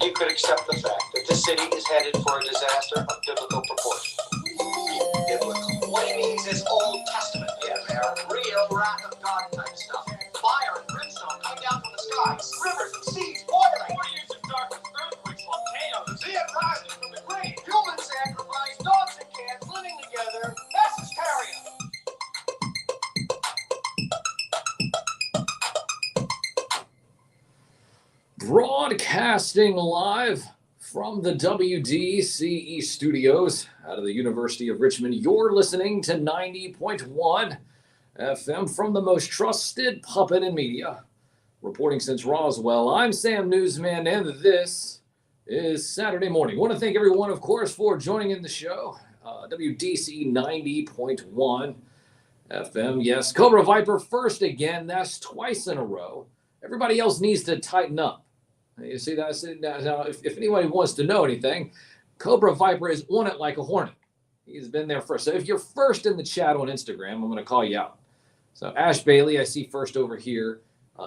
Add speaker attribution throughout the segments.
Speaker 1: You could accept the fact that this city is headed for a disaster of biblical proportions. Biblical? What he means is Old Testament. Yeah, man. Real wrath of God type stuff. Fire and brimstone coming down from the skies. Rivers and seas boiling. 4 years of darkness, earthquakes, volcanoes. The rising from the grave. Human sacrifice, dogs and cats living together. That's hysteria.
Speaker 2: Broadcasting live from the WDCE studios out of the University of Richmond, you're listening to 90.1 FM from the most trusted puppet in media. Reporting since Roswell, I'm Sam Newsman, and this is Saturday morning. I want to thank everyone, of course, for joining in the show. WDCE 90.1 FM. Yes, Cobra Viper first again. That's twice in a row. Everybody else needs to tighten up. You see that? Now, if anybody wants to know anything, Cobra Viper is on it like a hornet. He's been there first. So if you're first in the chat on Instagram, I'm going to call you out. So Ash Bailey, I see first over here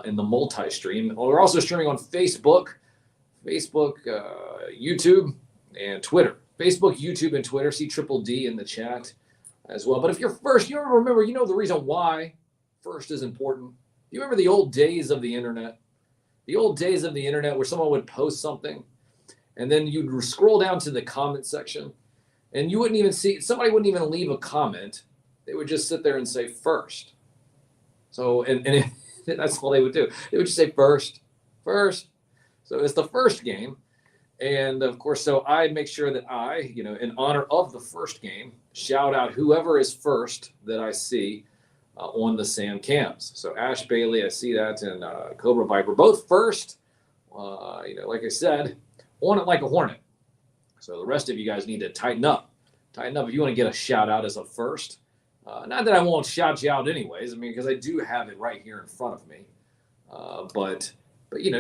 Speaker 2: in the multi-stream. We're also streaming on Facebook, YouTube, and Twitter. Facebook, YouTube, and Twitter. See Triple D in the chat as well. But if you're first, you remember, you know the reason why first is important. You remember the old days of the internet? The old days of the internet where someone would post something and then you'd scroll down to the comment section and you wouldn't even see, somebody wouldn't even leave a comment. They would just sit there and say first. So, that's all they would do. They would just say first. So it's the first game. And of course, so I make sure that I, in honor of the first game, shout out whoever is first that I see on the Sam cams. So Ash Bailey, I see that, and Cobra Viper, both first. Like I said, on it like a hornet. So the rest of you guys need to tighten up. Tighten up if you want to get a shout out as a first. Not that I won't shout you out anyways. I mean, because I do have it right here in front of me. But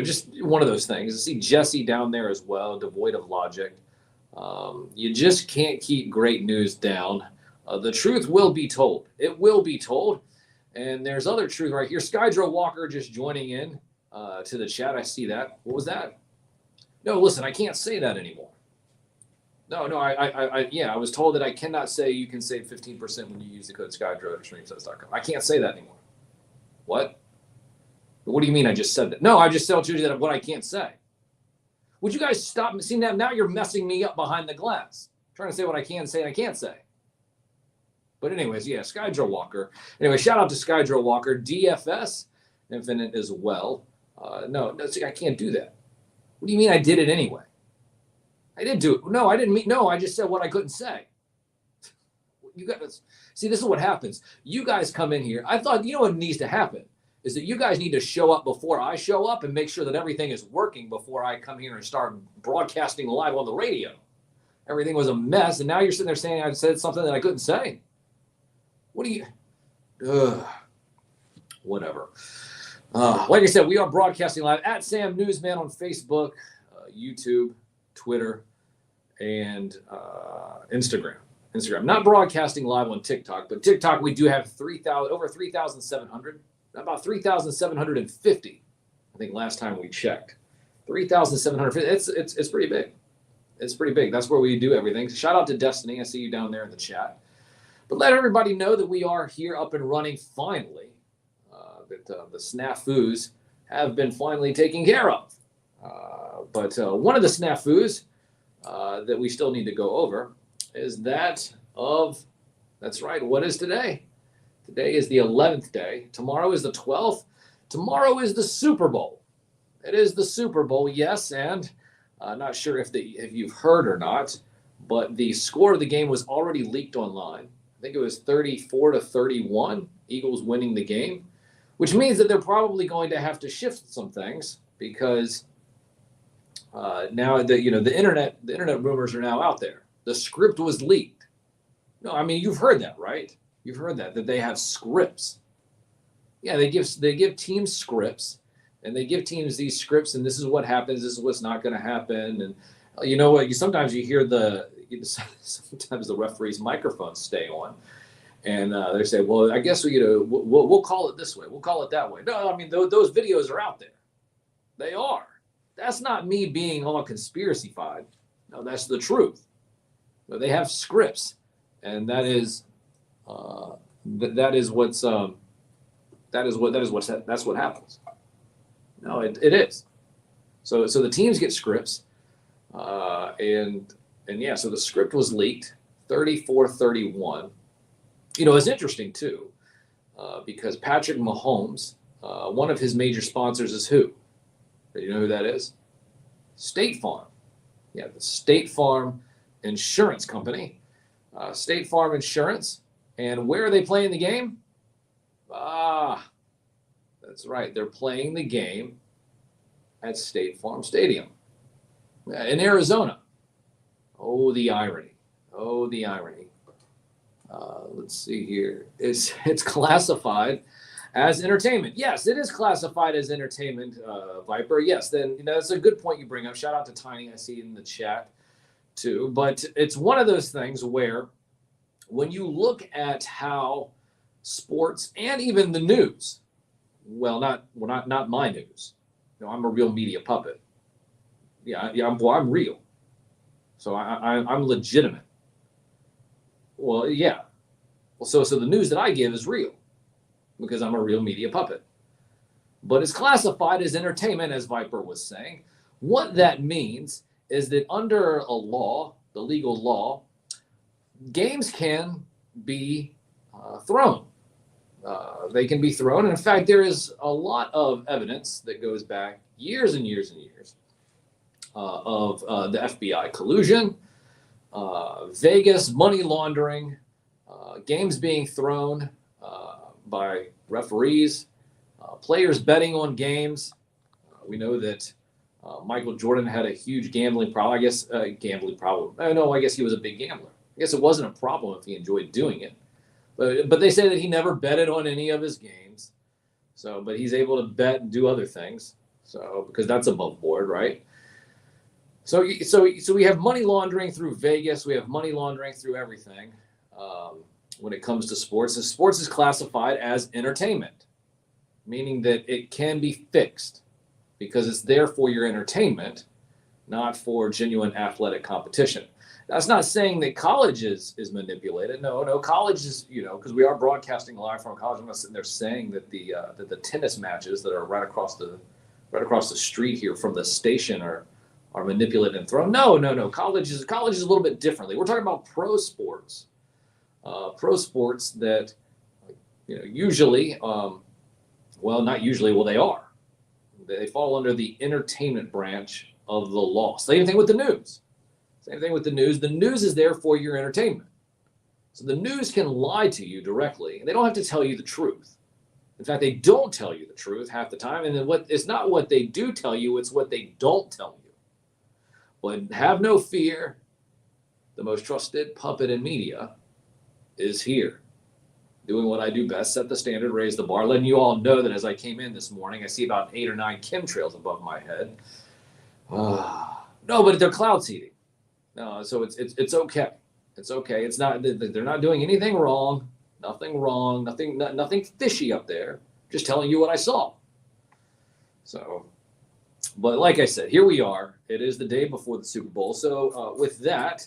Speaker 2: just one of those things. I see Jesse down there as well, devoid of logic. You just can't keep great news down. The truth will be told. It will be told. And there's other truth right here. Skydro Walker just joining in to the chat. I see that. What was that? No, listen, I can't say that anymore. No, I was told that I cannot say you can save 15% when you use the code Skydro at streamsets.com. I can't say that anymore. What? What do you mean I just said that? No, I just told you that what I can't say. Would you guys stop? See, now you're messing me up behind the glass. I'm trying to say what I can say and I can't say. But anyways, yeah, Skydro Walker. Anyway, shout out to Skydro Walker. DFS Infinite as well. No, I can't do that. What do you mean I did it anyway? I did do it. No, I didn't mean. No, I just said what I couldn't say. You guys, see, this is what happens. You guys come in here. I thought, what needs to happen is that you guys need to show up before I show up and make sure that everything is working before I come here and start broadcasting live on the radio. Everything was a mess, and now you're sitting there saying I said something that I couldn't say. What do you? Whatever. Like I said, we are broadcasting live at Sam Newsman on Facebook, YouTube, Twitter, and Instagram. Not broadcasting live on TikTok, but TikTok we do have over 3,700, about 3,750. I think last time we checked, 3,750. It's pretty big. It's pretty big. That's where we do everything. Shout out to Destiny. I see you down there in the chat. But let everybody know that we are here up and running finally, that the snafus have been finally taken care of. But one of the snafus that we still need to go over is that's right, what is today? Today is the 11th day. Tomorrow is the 12th. Tomorrow is the Super Bowl. It is the Super Bowl, yes, and not sure if you've heard or not, but the score of the game was already leaked online. I think it was 34-31, Eagles winning the game, which means that they're probably going to have to shift some things because now the internet rumors are now out there. The script was leaked. No, I mean you've heard that, right? You've heard that they have scripts. Yeah, they give teams scripts, and they give teams these scripts, and this is what happens. This is what's not going to happen, and you know what? Sometimes you hear sometimes the referee's microphones stay on, and they say, "Well, I guess we'll call it this way. We'll call it that way." No, I mean those videos are out there. They are. That's not me being all conspiracy-fied. No, that's the truth. So they have scripts, and that is that's what happens. No, it is. So the teams get scripts, and yeah, so the script was leaked, 34-31. It's interesting too, because Patrick Mahomes, one of his major sponsors is who? Do you know who that is? State Farm. Yeah, the State Farm Insurance Company. State Farm Insurance. And where are they playing the game? That's right. They're playing the game at State Farm Stadium in Arizona. Oh, the irony. Oh, the irony. Let's see here. It's classified as entertainment. Yes, it is classified as entertainment, Viper. Yes, then that's a good point you bring up. Shout out to Tiny. I see it in the chat too. But it's one of those things where when you look at how sports and even the news, not my news. I'm a real media puppet. I'm real. So I'm legitimate. Well, yeah. Well, so the news that I give is real because I'm a real media puppet. But it's classified as entertainment, as Viper was saying. What that means is that under a law, the legal law, games can be thrown. They can be thrown. And in fact, there is a lot of evidence that goes back years and years and years of the FBI collusion, Vegas money laundering, games being thrown by referees, players betting on games. We know that Michael Jordan had a huge gambling problem. I guess gambling problem. No, I guess he was a big gambler. I guess it wasn't a problem if he enjoyed doing it. But they say that he never betted on any of his games. So, but he's able to bet and do other things. So, because that's above board, right? So we have money laundering through Vegas. We have money laundering through everything when it comes to sports. And sports is classified as entertainment, meaning that it can be fixed because it's there for your entertainment, not for genuine athletic competition. That's not saying that college is manipulated. No, college is, because we are broadcasting live from college. I'm not sitting there saying that the tennis matches that are right across the street here from the station are manipulated and thrown. No. College is a little bit differently. We're talking about pro sports that, usually, not usually. Well, they are. They fall under the entertainment branch of the law. Same thing with the news. The news is there for your entertainment. So the news can lie to you directly, and they don't have to tell you the truth. In fact, they don't tell you the truth half the time. And then it's not what they do tell you, it's what they don't tell you. But have no fear. The most trusted puppet in media is here, doing what I do best, set the standard, raise the bar, letting you all know that as I came in this morning, I see about 8 or 9 chemtrails above my head. No, but they're cloud seeding. So it's okay. It's okay. It's not. They're not doing anything wrong. Nothing wrong. Nothing fishy up there. Just telling you what I saw. So, but like I said, here we are. It is the day before the Super Bowl. So with that,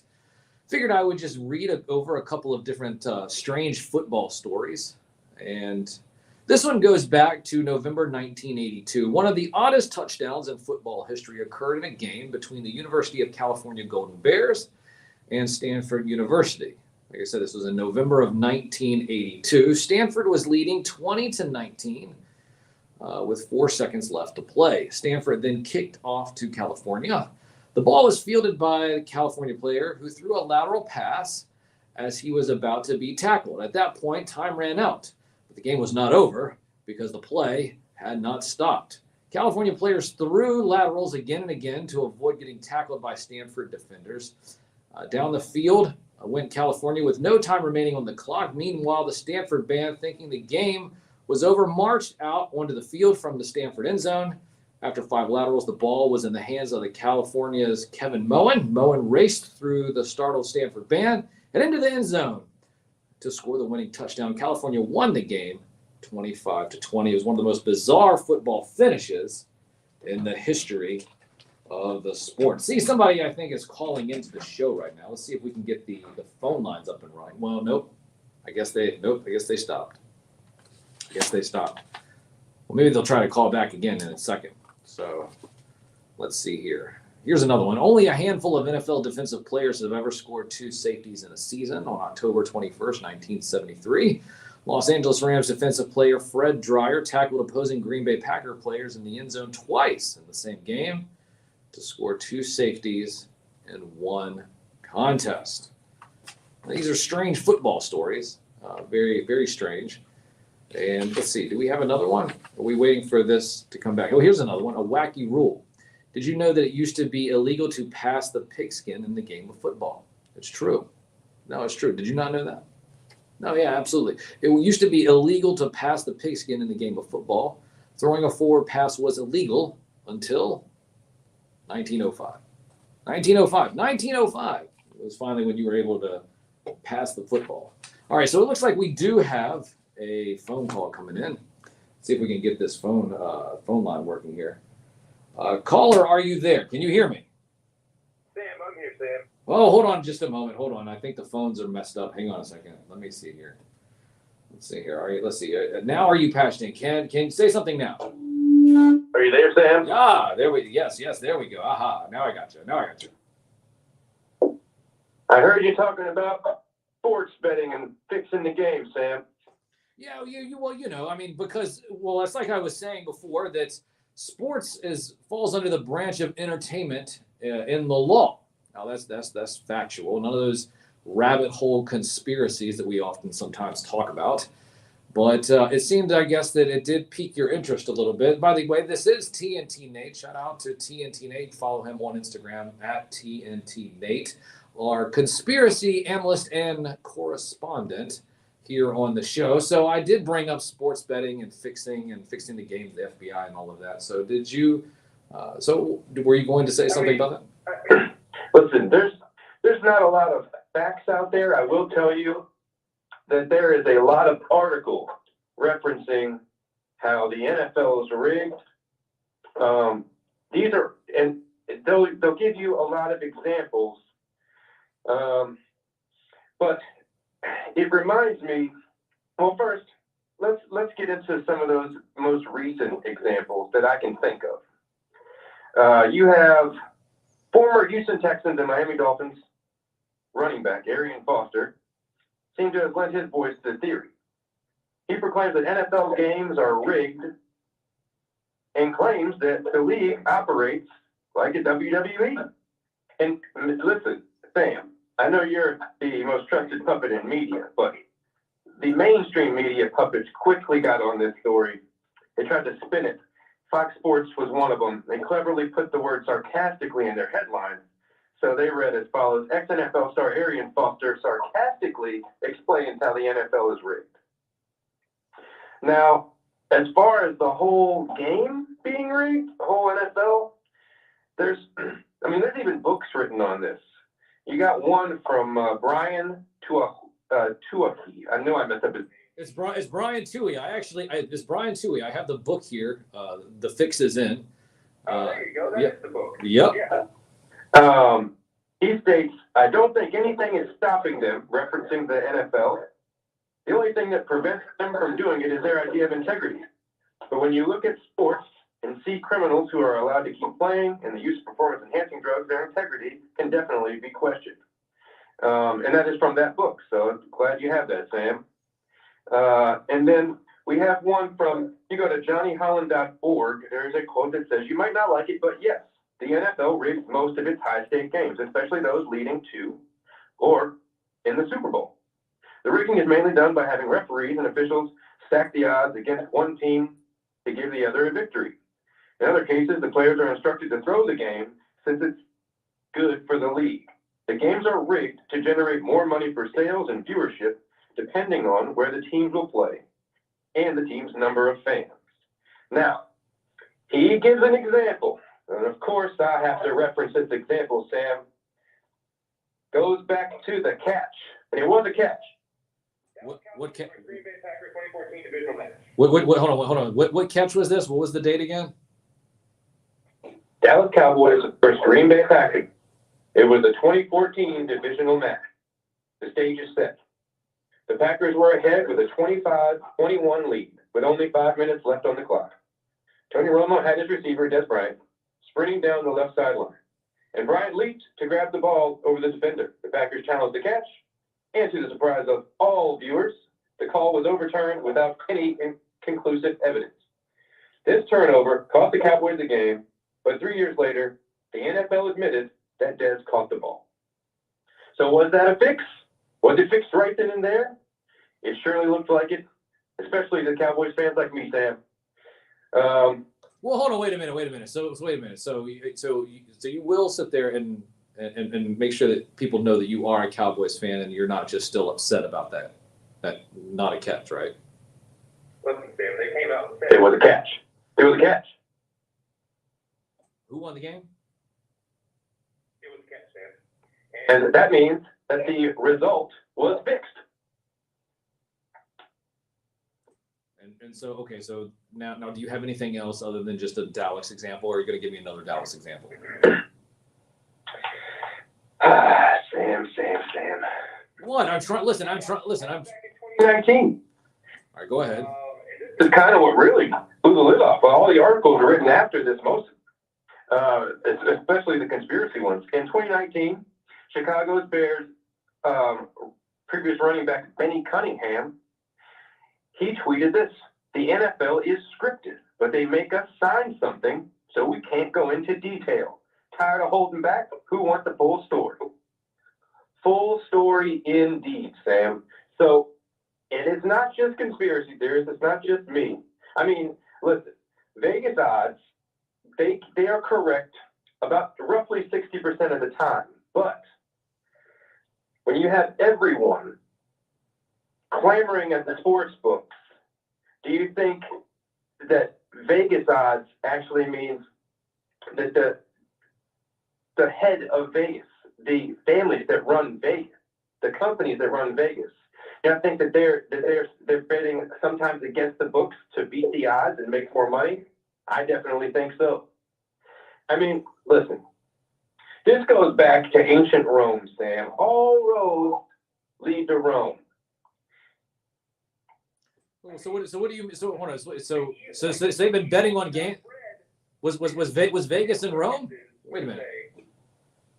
Speaker 2: figured I would just read over a couple of different strange football stories. And this one goes back to November 1982. One of the oddest touchdowns in football history occurred in a game between the University of California Golden Bears and Stanford University. Like I said, this was in November of 1982. Stanford was leading 20-19 with 4 seconds left to play. Stanford then kicked off to California. The ball was fielded by a California player who threw a lateral pass as he was about to be tackled. At that point, time ran out. But the game was not over because the play had not stopped. California players threw laterals again and again to avoid getting tackled by Stanford defenders. Down the field went California with no time remaining on the clock. Meanwhile, the Stanford band, thinking the game was over, marched out onto the field from the Stanford end zone. After 5 laterals, the ball was in the hands of the California's Kevin Moen. Moen raced through the startled Stanford band and into the end zone to score the winning touchdown. California won the game 25-20. It was one of the most bizarre football finishes in the history of the sport. See, somebody I think is calling into the show right now. Let's see if we can get the phone lines up and running. Well, nope. I guess they stopped. Well, maybe they'll try to call back again in a second. So let's see here. Here's another one. Only a handful of NFL defensive players have ever scored 2 safeties in a season. On October 21st, 1973, Los Angeles Rams defensive player Fred Dryer tackled opposing Green Bay Packer players in the end zone twice in the same game to score 2 safeties in one contest. These are strange football stories. Very, very strange. And let's see, do we have another one? Are we waiting for this to come back? Oh, here's another one. A wacky rule. Did you know that it used to be illegal to pass the pigskin in the game of football? It's true. No, it's true. Did you not know that? No, yeah, absolutely. It used to be illegal to pass the pigskin in the game of football. Throwing a forward pass was illegal until 1905. 1905. It was finally when you were able to pass the football. All right, so it looks like we do have a phone call coming in. Let's see if we can get this phone line working here. Caller, are you there? Can you hear me?
Speaker 3: Sam, I'm here, Sam.
Speaker 2: Oh, hold on just a moment. Hold on. I think the phones are messed up. Hang on a second. Let me see here. Let's see here. All right, let's see. Now are you patched in? Can you say something now?
Speaker 3: Are you there, Sam?
Speaker 2: Ah, there we yes, there we go. Aha. Now I got you.
Speaker 3: I heard you talking about sports betting and fixing the game, Sam.
Speaker 2: Yeah, well, I mean, because it's like I was saying before that sports falls under the branch of entertainment in the law. Now that's factual. None of those rabbit hole conspiracies that we often sometimes talk about. But it seemed, I guess, that it did pique your interest a little bit. By the way, this is TNT Nate. Shout out to TNT Nate. Follow him on Instagram at TNT Nate, our conspiracy analyst and correspondent here on the show. So I did bring up sports betting and fixing the games, the FBI and all of that. So did you? Were you going to say something about
Speaker 3: that? Listen, there's not a lot of facts out there. I will tell you that there is a lot of articles referencing how the NFL is rigged. These are, and they'll give you a lot of examples. But it reminds me, well, first, let's get into some of those most recent examples that I can think of. You have former Houston Texans and Miami Dolphins running back Arian Foster seemed to have lent his voice to the theory. He proclaims that NFL games are rigged and claims that the league operates like a WWE. And listen, Sam, I know you're the most trusted puppet in media, but the mainstream media puppets quickly got on this story. They tried to spin it. Fox Sports was one of them. They cleverly put the word sarcastically in their headline. So they read as follows: ex-NFL star Arian Foster sarcastically explains how the NFL is rigged. Now, as far as the whole game being rigged, the whole NFL, there's even books written on this. You got one from Brian Tuohy. I know I messed up his name.
Speaker 2: It's Brian Tuohy. It's Brian Tuohy. I have the book here. The Fix is in.
Speaker 3: There you go. That's the book.
Speaker 2: Yep.
Speaker 3: Yeah. He states, I don't think anything is stopping them, referencing the NFL. The only thing that prevents them from doing it is their idea of integrity. But when you look at sports and see criminals who are allowed to keep playing and the use of performance-enhancing drugs, their integrity can definitely be questioned. And that is from that book, so I'm glad you have that, Sam. And then we have one from, you go to johnnyholland.org, there's a quote that says, you might not like it, but yes, the NFL rigs most of its high-stake games, especially those leading to or in the Super Bowl. The rigging is mainly done by having referees and officials stack the odds against one team to give the other a victory. In other cases, the players are instructed to throw the game since it's good for the league. The games are rigged to generate more money for sales and viewership, depending on where the teams will play and the team's number of fans. Now, he gives an example, and of course I have to reference this example, Sam. Goes back to the catch, and it was a catch.
Speaker 2: What catch?
Speaker 3: Green Bay Packers 2014 divisional match.
Speaker 2: Hold on. What catch was this? What was the date again?
Speaker 3: Dallas Cowboys versus Green Bay Packers. It was the 2014 divisional match. The stage is set. The Packers were ahead with a 25-21 lead with only 5 minutes left on the clock. Tony Romo had his receiver, Des Bryant, sprinting down the left sideline. And Bryant leaped to grab the ball over the defender. The Packers challenged the catch, and to the surprise of all viewers, the call was overturned without any conclusive evidence. This turnover cost the Cowboys the game, but 3 years later, the NFL admitted that Dez caught the ball. So was that a fix? Was it fixed right then and there? It surely looked like it, especially to Cowboys fans like me, Sam.
Speaker 2: Well, hold on, wait a minute. So wait a minute. So you will sit there and make sure that people know that you are a Cowboys fan and you're not just still upset about that not a catch, right?
Speaker 3: Listen, Sam, they came out and said it was a catch. It was a catch.
Speaker 2: Who won the game?
Speaker 3: It was a catch, Sam. And that means that the result was fixed.
Speaker 2: And so, okay, so now do you have anything else other than just a Dallas example, or are you going to give me another Dallas example?
Speaker 3: Sam.
Speaker 2: What? I'm trying. Listen. I'm
Speaker 3: 2019.
Speaker 2: All right, go ahead.
Speaker 3: This is kind of what really blew the lid off. Well, all the articles are written after this, most, especially the conspiracy ones. In 2019, Chicago's Bears previous running back Benny Cunningham, he tweeted this: "The NFL is scripted, but they make us sign something so we can't go into detail. Tired of holding back? Who wants the full story?" Full story indeed, Sam. So it is not just conspiracy theories. It's not just me. I mean, listen, Vegas odds, they are correct about roughly 60% of the time. But when you have everyone clamoring at the sports books, do you think that Vegas odds actually means that the head of Vegas, the families that run Vegas, the companies that run Vegas, I think that they're betting sometimes against the books to beat the odds and make more money? I definitely think so. I mean, listen, this goes back to ancient Rome, Sam. All roads lead to Rome.
Speaker 2: So what do you? So hold on. So they've been betting on game. Was Vegas in Rome? Wait a minute.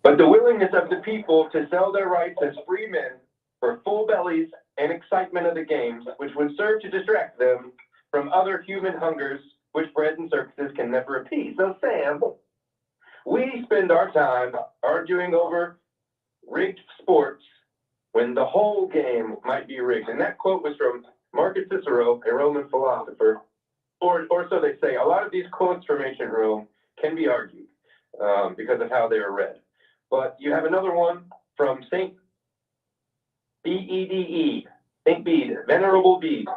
Speaker 3: But the willingness of the people to sell their rights as free men for full bellies and excitement of the games, which would serve to distract them from other human hungers, which bread and circuses can never appease. So, Sam, we spend our time arguing over rigged sports when the whole game might be rigged. And that quote was from Marcus Cicero, a Roman philosopher, or so they say. A lot of these quotes from ancient Rome can be argued because of how they are read. But you have another one from Saint Bede, Saint Bede, Venerable Bede.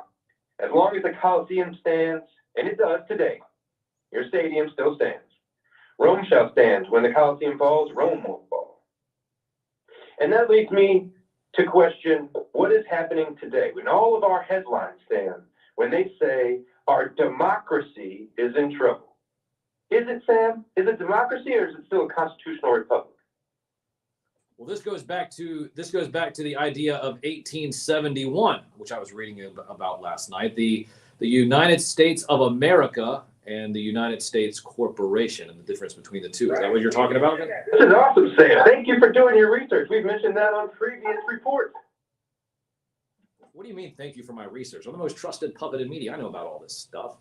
Speaker 3: As long as the Colosseum stands, and it does today, your stadium still stands. Rome shall stand. When the Colosseum falls, Rome won't fall. And that leads me to question what is happening today when all of our headlines stand, when they say our democracy is in trouble. Is it, Sam? Is it democracy, or is it still a constitutional republic?
Speaker 2: Well, this goes back to the idea of 1871, which I was reading about last night. The United States of America and the United States Corporation, and the difference between the two. Is that what you're talking about?
Speaker 3: This is awesome, Sam. Thank you for doing your research. We've mentioned that on previous reports.
Speaker 2: What do you mean, thank you for my research? I'm the most trusted puppet in media. I know about all this stuff.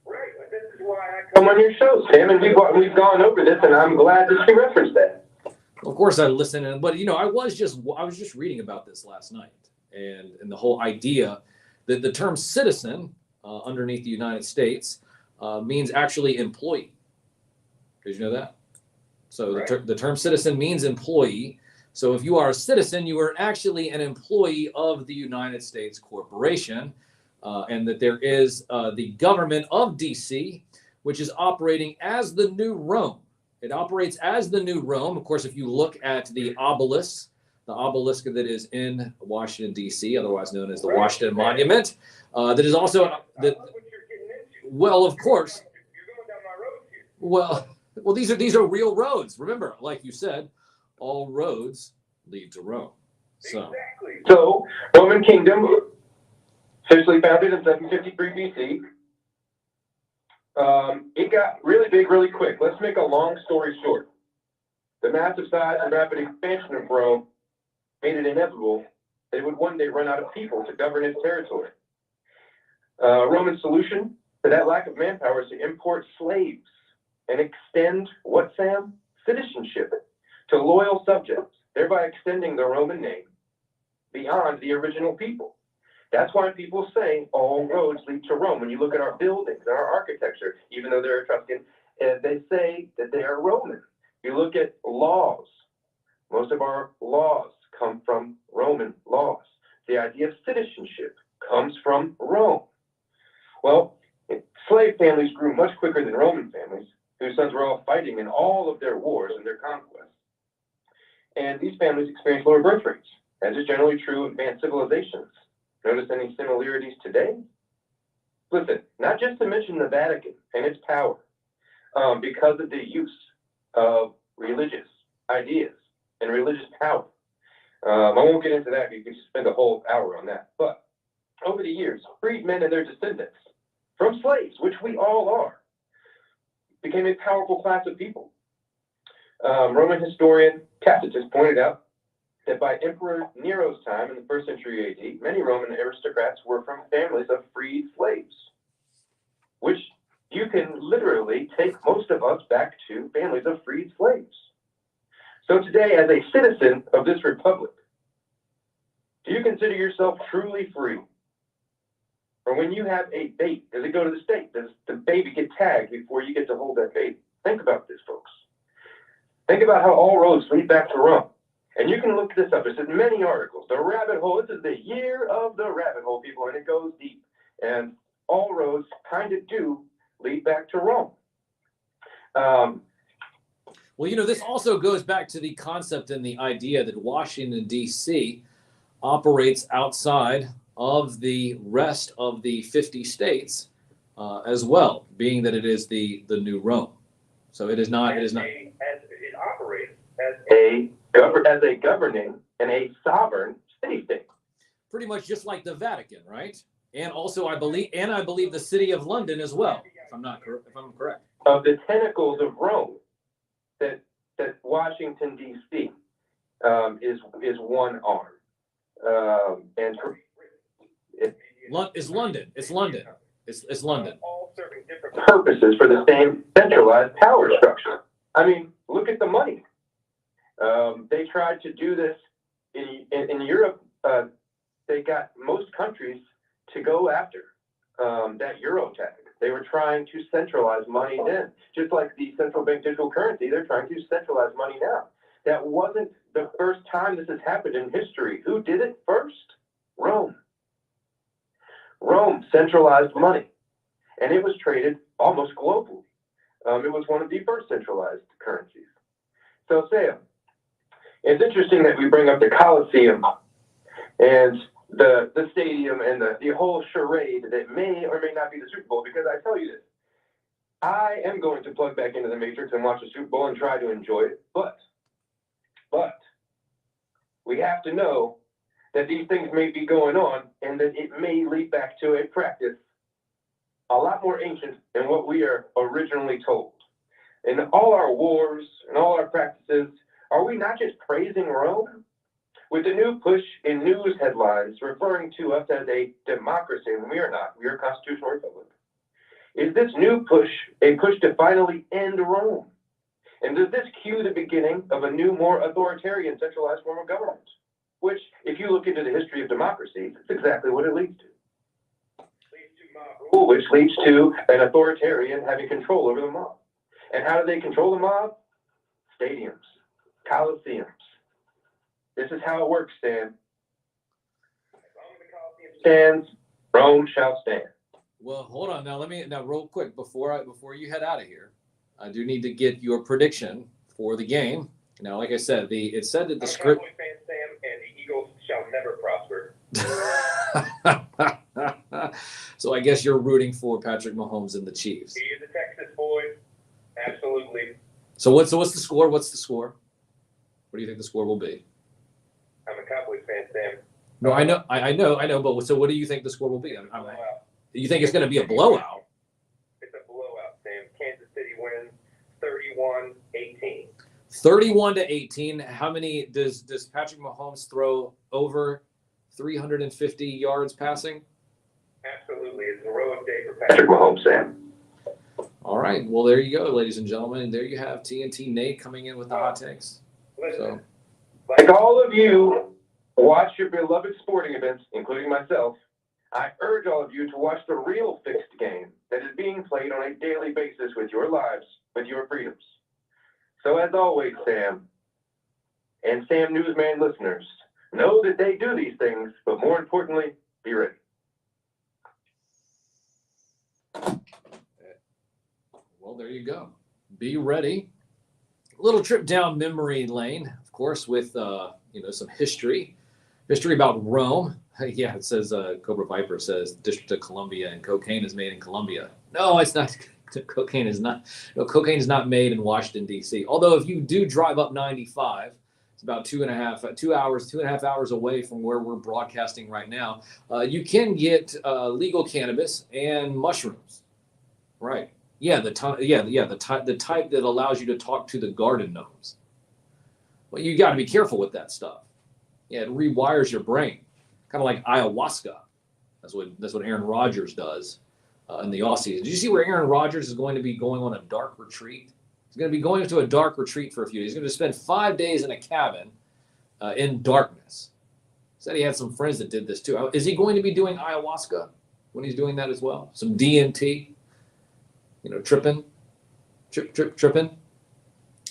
Speaker 3: Right. This is why I come on your show, Sam, and we've gone over this, and I'm glad that you referenced that.
Speaker 2: Of course, I listen, but I was just reading about this last night, and the whole idea that the term citizen underneath the United States means actually employee. Did you know that? So right. The term citizen means employee. So if you are a citizen, you are actually an employee of the United States Corporation, and that there is the government of DC, which is operating as the new Rome. It operates as the new Rome. Of course, if you look at the obelisk that is in Washington, D.C., otherwise known as the Washington Monument, that is also well, of course. You're going down my road here. Well, these are real roads. Remember, like you said, all roads lead to Rome. So,
Speaker 3: So, Roman Kingdom, officially founded in 753 BC. It got really big really quick. Let's make a long story short. The massive size and rapid expansion of Rome made it inevitable that it would one day run out of people to govern its territory. Roman solution to that lack of manpower is to import slaves and extend what, Sam? Citizenship to loyal subjects, thereby extending the Roman name beyond the original people. That's why people say all roads lead to Rome. When you look at our buildings and our architecture, even though they're Etruscan, they say that they are Roman. If you look at laws, most of our laws come from Roman laws. The idea of citizenship comes from Rome. Well, slave families grew much quicker than Roman families, whose sons were all fighting in all of their wars and their conquests. And these families experienced lower birth rates, as is generally true of advanced civilizations. Notice any similarities today? Listen, not just to mention the Vatican and its power, because of the use of religious ideas and religious power. I won't get into that. You can spend a whole hour on that. But over the years, freedmen and their descendants from slaves, which we all are, became a powerful class of people. Roman historian Tacitus pointed out that by Emperor Nero's time in the 1st century AD, many Roman aristocrats were from families of freed slaves, which you can literally take most of us back to families of freed slaves. So today, as a citizen of this republic, do you consider yourself truly free? Or when you have a baby, does it go to the state? Does the baby get tagged before you get to hold that baby? Think about this, folks. Think about how all roads lead back to Rome. And you can look this up. There's many articles. The rabbit hole, this is the year of the rabbit hole, people, and it goes deep. And all roads kind of do lead back to Rome.
Speaker 2: well, this also goes back to the concept and the idea that Washington, D.C. operates outside of the rest of the 50 states as well, being that it is the new Rome. So it is not. It
Speaker 3: operates as a governing and a sovereign city-state.
Speaker 2: Pretty much just like the Vatican, right? And also, I believe the city of London as well. If I'm correct.
Speaker 3: Of the tentacles of Rome, that Washington D.C. is one arm, and
Speaker 2: it's London. It's London. It's London.
Speaker 3: All serving different purposes for the same centralized power structure. I mean, look at the money. They tried to do this in Europe. They got most countries to go after that euro tag. They were trying to centralize money then. Just like the central bank digital currency, they're trying to centralize money now. That wasn't the first time this has happened in history. Who did it first? Rome. Rome centralized money, and it was traded almost globally. It was one of the first centralized currencies. So, Sam, it's interesting that we bring up the Colosseum and the stadium and the whole charade that may or may not be the Super Bowl, because I tell you this, I am going to plug back into the Matrix and watch the Super Bowl and try to enjoy it, but we have to know that these things may be going on and that it may lead back to a practice a lot more ancient than what we are originally told. In all our wars and all our practices, are we not just praising Rome? With the new push in news headlines referring to us as a democracy, and we are not, we are a constitutional republic. Is this new push a push to finally end Rome? And does this cue the beginning of a new, more authoritarian, centralized form of government? Which, if you look into the history of democracy, it's exactly what it leads to. Which leads to an authoritarian having control over the mob. And how do they control the mob? Stadiums, coliseums. This is how it works, Stan. Stands, Rome shall stand.
Speaker 2: Well, hold on now. Real quick before you head out of here, I do need to get your prediction for the game. Now, like I said, it said that the script.
Speaker 3: Cowboy fan, Sam, and the Eagles shall never prosper.
Speaker 2: So I guess you're rooting for Patrick Mahomes and the Chiefs.
Speaker 3: He is a Texas boy, absolutely.
Speaker 2: So what's the score? What's the score? What do you think the score will be?
Speaker 3: I'm a Cowboys fan, Sam.
Speaker 2: No, I know. But so what do you think the score will be? You think it's going to be a blowout?
Speaker 3: It's a blowout, Sam. Kansas City wins 31-18.
Speaker 2: 31-18. How many does Patrick Mahomes throw over 350 yards passing?
Speaker 3: Absolutely. It's a heroic day for Patrick Mahomes, Sam.
Speaker 2: All right. Well, there you go, ladies and gentlemen. There you have TNT Nate coming in with the hot takes.
Speaker 3: Listen, like all of you watch your beloved sporting events, including myself, I urge all of you to watch the real fixed game that is being played on a daily basis with your lives, with your freedoms. So as always, Sam, and Sam Newsman listeners, know that they do these things, but more importantly, be ready.
Speaker 2: Well, there you go. Be ready. A little trip down memory lane, of course, with some history about Rome. Yeah, it says Cobra Viper says District of Columbia and cocaine is made in Colombia. No, it's not. Cocaine is not. No, cocaine is not made in Washington D.C. Although if you do drive up 95, it's about 2.5 hours away from where we're broadcasting right now. You can get legal cannabis and mushrooms. Right. Yeah, the type that allows you to talk to the garden gnomes. Well, you got to be careful with that stuff. Yeah, it rewires your brain, kind of like ayahuasca. That's what Aaron Rodgers does in the off season. Did you see where Aaron Rodgers is going to be going on a dark retreat? He's going to be going into a dark retreat for a few days. He's going to spend 5 days in a cabin in darkness. Said he had some friends that did this too. Is he going to be doing ayahuasca when he's doing that as well? Some DMT? Tripping.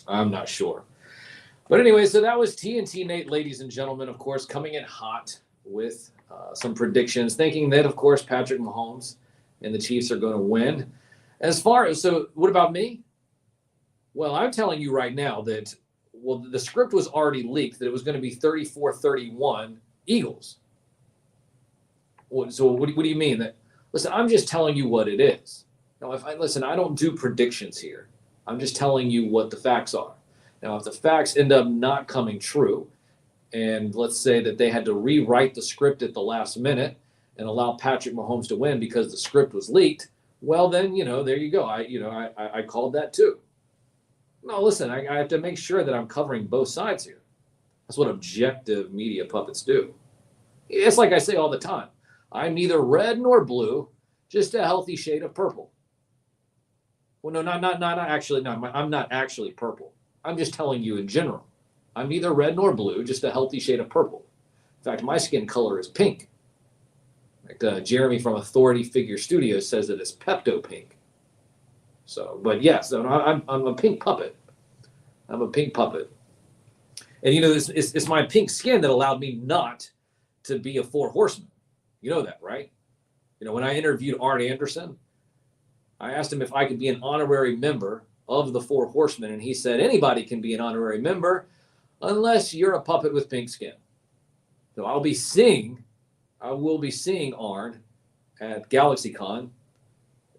Speaker 2: I'm not sure. But anyway, so that was TNT Nate, ladies and gentlemen, of course, coming in hot with some predictions, thinking that, of course, Patrick Mahomes and the Chiefs are going to win. So what about me? Well, I'm telling you right now that, the script was already leaked that it was going to be 34-31 Eagles. So what do you mean? Listen, I'm just telling you what it is. Now, I don't do predictions here. I'm just telling you what the facts are. Now, if the facts end up not coming true, and let's say that they had to rewrite the script at the last minute and allow Patrick Mahomes to win because the script was leaked, well, then, there you go. I called that too. No, listen, I have to make sure that I'm covering both sides here. That's what objective media puppets do. It's like I say all the time. I'm neither red nor blue, just a healthy shade of purple. Well, no, not actually. No, I'm not actually purple. I'm just telling you in general. I'm neither red nor blue, just a healthy shade of purple. In fact, my skin color is pink. Like Jeremy from Authority Figure Studios says that it's Pepto pink. So, but yes, I'm a pink puppet. I'm a pink puppet. And it's my pink skin that allowed me not to be a four horseman. You know that, right? When I interviewed Art Anderson, I asked him if I could be an honorary member of the Four Horsemen, and he said anybody can be an honorary member unless you're a puppet with pink skin. So I will be seeing Arn at GalaxyCon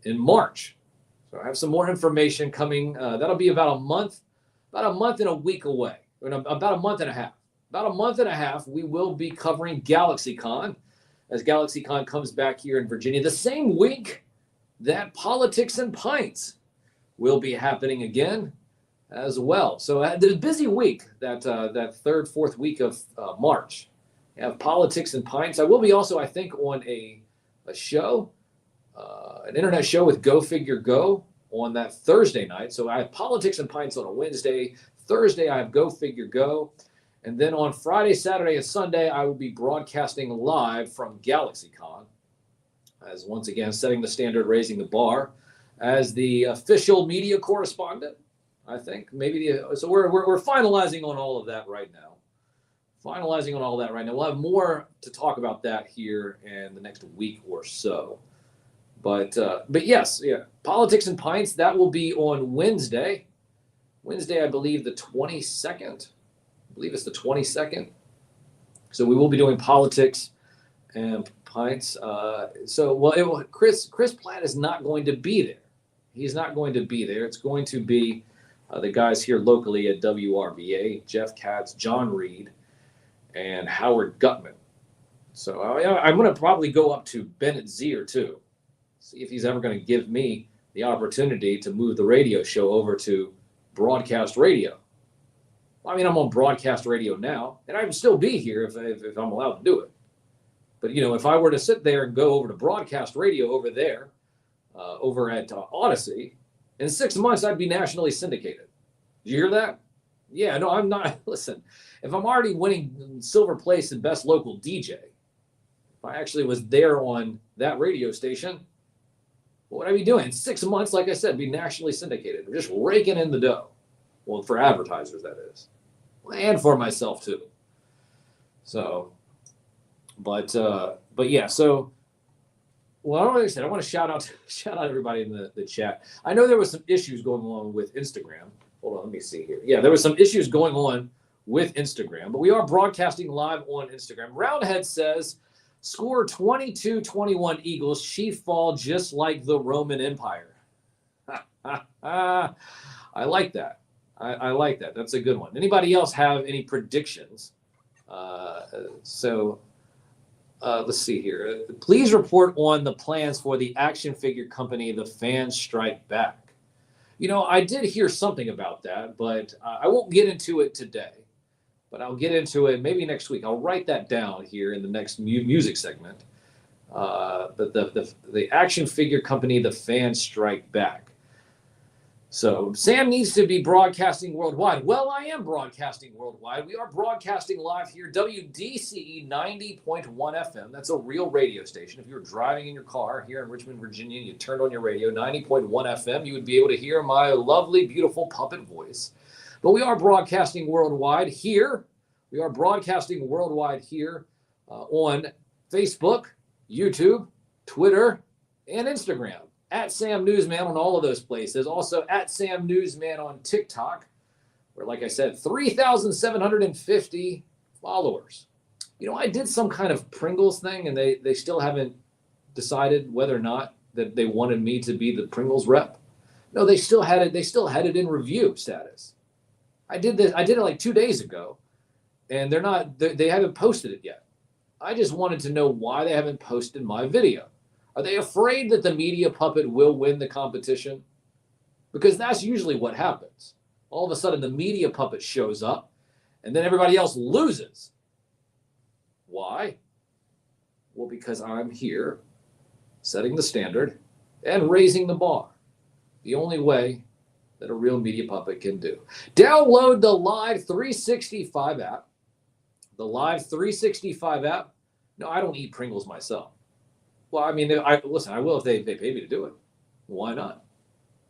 Speaker 2: in March. So I have some more information coming. That'll be about a month and a week away, about a month and a half. About a month and a half, we will be covering GalaxyCon as GalaxyCon comes back here in Virginia the same week that Politics and Pints will be happening again as well. So the busy week, that third, fourth week of March. We have Politics and Pints. I will be also, I think, on a show, an internet show with Go Figure Go on that Thursday night. So I have Politics and Pints on a Wednesday. Thursday, I have Go Figure Go. And then on Friday, Saturday, and Sunday, I will be broadcasting live from GalaxyCon, as once again setting the standard, raising the bar, as the official media correspondent. I think so. We're finalizing on all of that right now. We'll have more to talk about that here in the next week or so. But yes, yeah, Politics and Pints, that will be on Wednesday. I believe the 22nd. I believe it's the 22nd. So we will be doing Politics and Pints. Chris Platt is not going to be there. He's not going to be there. It's going to be the guys here locally at WRVA, Jeff Katz, John Reed, and Howard Gutman. So I'm going to probably go up to Bennett Zier too, see if he's ever going to give me the opportunity to move the radio show over to broadcast radio. I mean, I'm on broadcast radio now, and I would still be here if I'm allowed to do it. But, if I were to sit there and go over to broadcast radio over there, over at Odyssey, in 6 months, I'd be nationally syndicated. Did you hear that? Yeah, no, I'm not. Listen, if I'm already winning silver place in best local DJ, if I actually was there on that radio station, what would I be doing? In 6 months, like I said, be nationally syndicated. We're just raking in the dough. Well, for advertisers, that is. And for myself, too. So, but yeah, so, well, like I said, I want to shout out everybody in the chat. I know there was some issues going on with Instagram. Hold on, let me see here. Yeah, there was some issues going on with Instagram, but we are broadcasting live on Instagram. Roundhead says, score 22-21 Eagles. Chief fall just like the Roman Empire. I like that. I like that. That's a good one. Anybody else have any predictions? Let's see here. Please report on the plans for the action figure company, The Fans Strike Back. I did hear something about that, but I won't get into it today. But I'll get into it maybe next week. I'll write that down here in the next music segment. But the action figure company, The Fans Strike Back. So Sam needs to be broadcasting worldwide. Well, I am broadcasting worldwide. We are broadcasting live here, WDCE 90.1 FM. That's a real radio station. If you're driving in your car here in Richmond, Virginia, and you turned on your radio, 90.1 FM, you would be able to hear my lovely, beautiful puppet voice. But we are broadcasting worldwide here. We are broadcasting worldwide here on Facebook, YouTube, Twitter, and Instagram. At Sam Newsman on all of those places. Also at Sam Newsman on TikTok, where, like I said, 3,750 followers. I did some kind of Pringles thing, and they still haven't decided whether or not that they wanted me to be the Pringles rep. No, they still had it. They still had it in review status. I did it like 2 days ago, and they haven't posted it yet. I just wanted to know why they haven't posted my video. Are they afraid that the media puppet will win the competition? Because that's usually what happens. All of a sudden, the media puppet shows up, and then everybody else loses. Why? Well, because I'm here setting the standard and raising the bar. The only way that a real media puppet can do. Download the Live 365 app. The Live 365 app. No, I don't eat Pringles myself. Well, I mean, I will if they pay me to do it. Why not?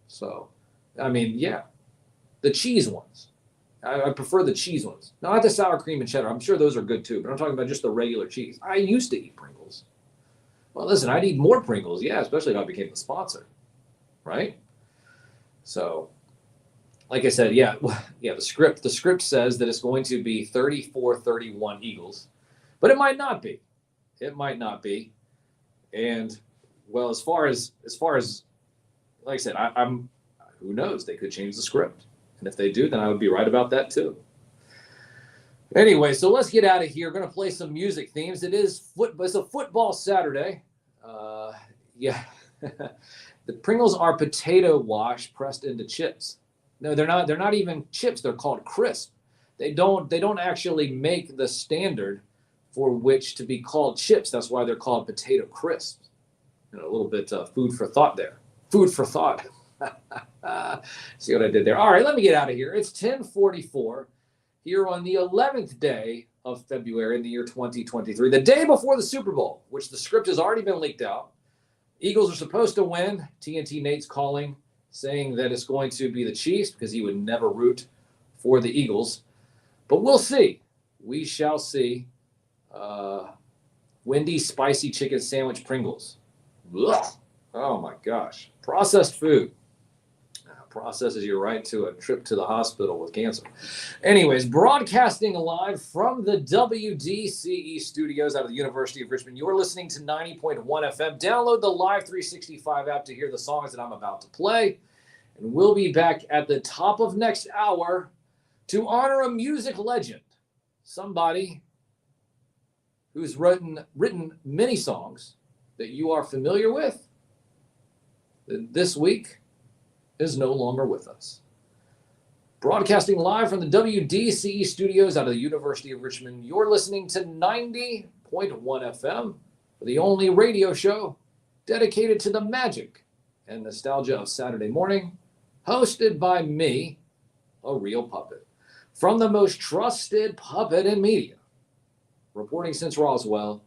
Speaker 2: So, I mean, yeah. The cheese ones. I prefer the cheese ones. Not the sour cream and cheddar. I'm sure those are good too, but I'm talking about just the regular cheese. I used to eat Pringles. Well, listen, I'd eat more Pringles, yeah, especially if I became the sponsor, right? So, like I said, yeah, the script says that it's going to be 34-31 Eagles, but it might not be. It might not be. And well, as far as like I said, I'm who knows? They could change the script, and if they do, then I would be right about that too. Anyway, so let's get out of here. We're going to play some music themes. It's a football Saturday. Yeah, the Pringles are potato wash pressed into chips. No, they're not. They're not even chips. They're called crisp. They don't actually make the standard for which to be called chips. That's why they're called potato crisps. A little bit food for thought there. Food for thought. See what I did there? All right, let me get out of here. It's 10:44 here on the 11th day of February in the year 2023, the day before the Super Bowl, which the script has already been leaked out. Eagles are supposed to win. TNT Nate's calling, saying that it's going to be the Chiefs because he would never root for the Eagles. But we'll see. We shall see. Wendy's spicy chicken sandwich Pringles. Ugh. Oh my gosh. Processed food. Processes you right to a trip to the hospital with cancer. Anyways, broadcasting live from the WDCE studios out of the University of Richmond. You're listening to 90.1 FM. Download the Live 365 app to hear the songs that I'm about to play. And we'll be back at the top of next hour to honor a music legend, somebody who's written many songs that you are familiar with, that this week is no longer with us. Broadcasting live from the WDCE studios out of the University of Richmond, you're listening to 90.1 FM, the only radio show dedicated to the magic and nostalgia of Saturday morning, hosted by me, a real puppet, from the most trusted puppet in media. Reporting since Roswell,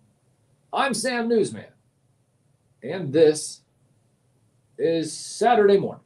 Speaker 2: I'm Sam Newsman, and this is Saturday morning.